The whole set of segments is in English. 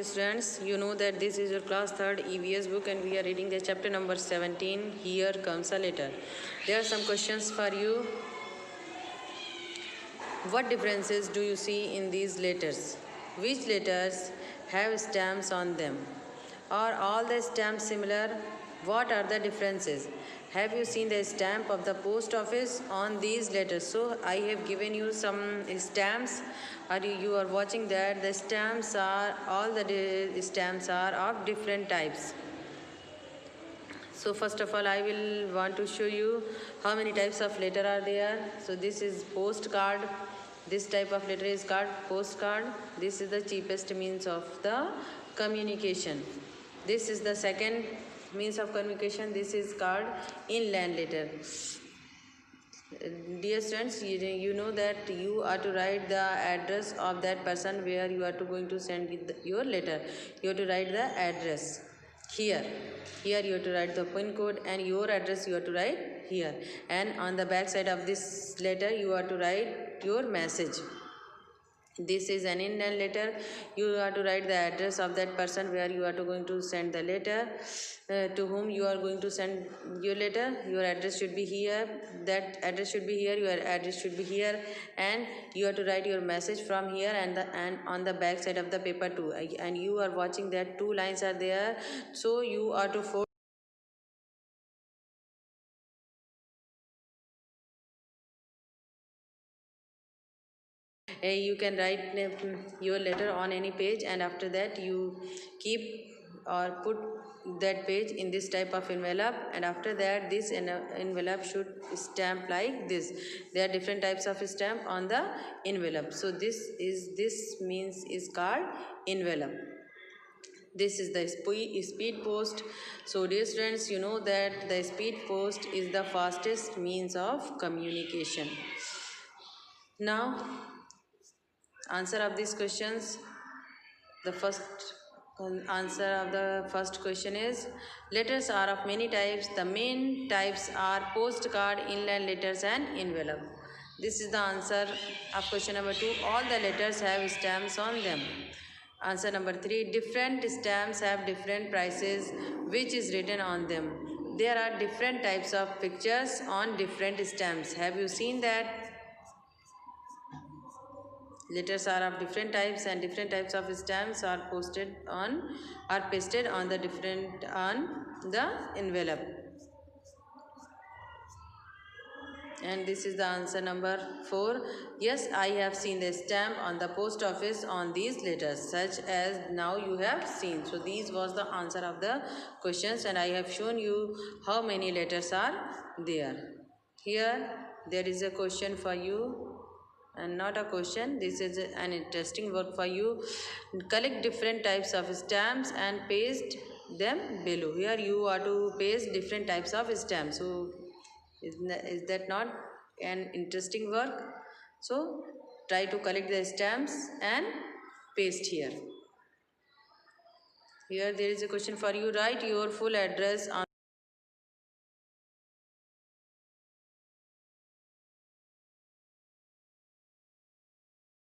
Students, you know that this is your class 3rd EVS book and we are reading the chapter number 17. Here comes a letter. There are some questions for you. What differences do you see in these letters? Which letters have stamps on them? Are all the stamps similar? What are the differences? Have you seen the stamp of the post office on these letters? So I have given you some stamps. You are watching that the stamps are stamps are of different types. So first of all I will want to show you how many types of letter are there. So this is postcard. This type of letter is called postcard. This is the cheapest means of the communication. This is the second means of communication. This is called inland letter. Dear students, you know that you are to write the address of that person where you are going to send your letter. You have to write the address here. Here you have to write the pin code and your address you have to write here. And on the back side of this letter you are to write your message. This is an inland letter. You have to write the address of that person where you are going to send the letter, to whom you are going to send your letter. Your address should be here, that address should be here, your address should be here, and you have to write your message from here and on the back side of the paper too. And you are watching that two lines are there, so you are to fold. You can write your letter on any page, and after that you keep or put that page in this type of envelope, and after that this envelope should stamp like this. There are different types of stamp on the envelope. So this means is called envelope. This is the speed post. So dear students, you know that the speed post is the fastest means of communication. Now answer of these questions. The first answer of the first question is letters are of many types. The main types are postcard, inland letters and envelope. This is the answer of question number 2. All the letters have stamps on them. Answer number 3. Different stamps have different prices which is written on them. There are different types of pictures on different stamps. Have you seen that? Letters are of different types and different types of stamps are pasted on the envelope. And this is the answer number 4. Yes, I have seen the stamp on the post office on these letters, such as now you have seen. So these was the answer of the questions, and I have shown you how many letters are there. Here there is a question for you, and not a question, this is an interesting work for you. Collect different types of stamps and paste them below. Here you are to paste different types of stamps. So is that not an interesting work? So try to collect the stamps and paste here. Here there is a question for you. Write your full address on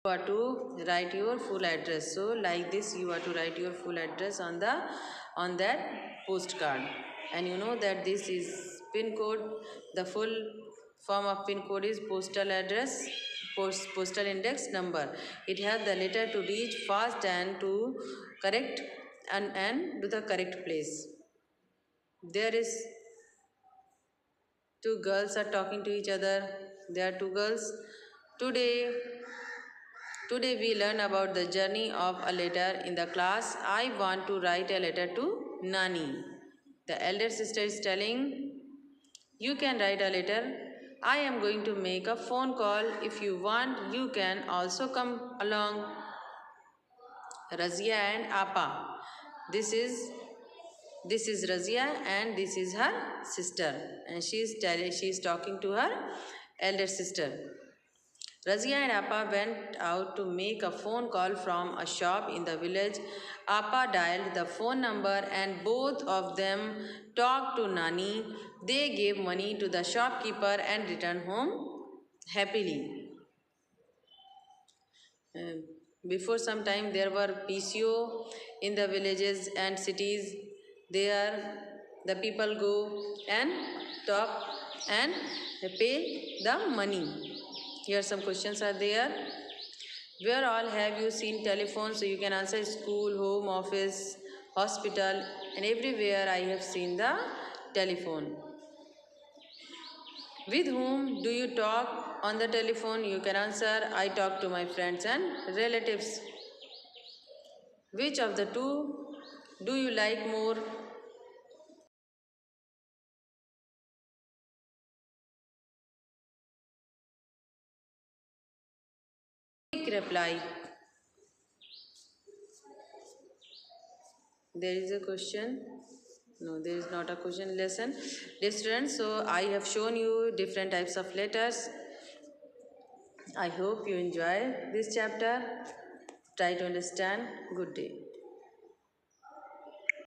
are to write your full address. So like this you are to write your full address on that postcard. And you know that this is pin code. The full form of pin code is postal address, postal index number. It has the letter to reach fast and to correct and to the correct place. There is two girls are talking to each other. There are two girls. Today we learn about the journey of a letter in the class. I want to write a letter to Nani. The elder sister is telling, you can write a letter. I am going to make a phone call. If you want, you can also come along. Razia and Appa. This is Razia and this is her sister, and she is talking to her elder sister. Razia and Appa went out to make a phone call from a shop in the village. Appa dialed the phone number and both of them talked to Nani. They gave money to the shopkeeper and returned home happily. Before some time there were PCO in the villages and cities. There the people go and talk and pay the money. Here some questions are there. Where all have you seen telephone? So you can answer school, home, office, hospital, and everywhere I have seen the telephone. With whom do you talk on the telephone? You can answer I talk to my friends and relatives. Which of the two do you like more? Quick reply. There is a question. No, there is not a question. Lesson. Dear students, so I have shown you different types of letters. I hope you enjoy this chapter. Try to understand. Good day.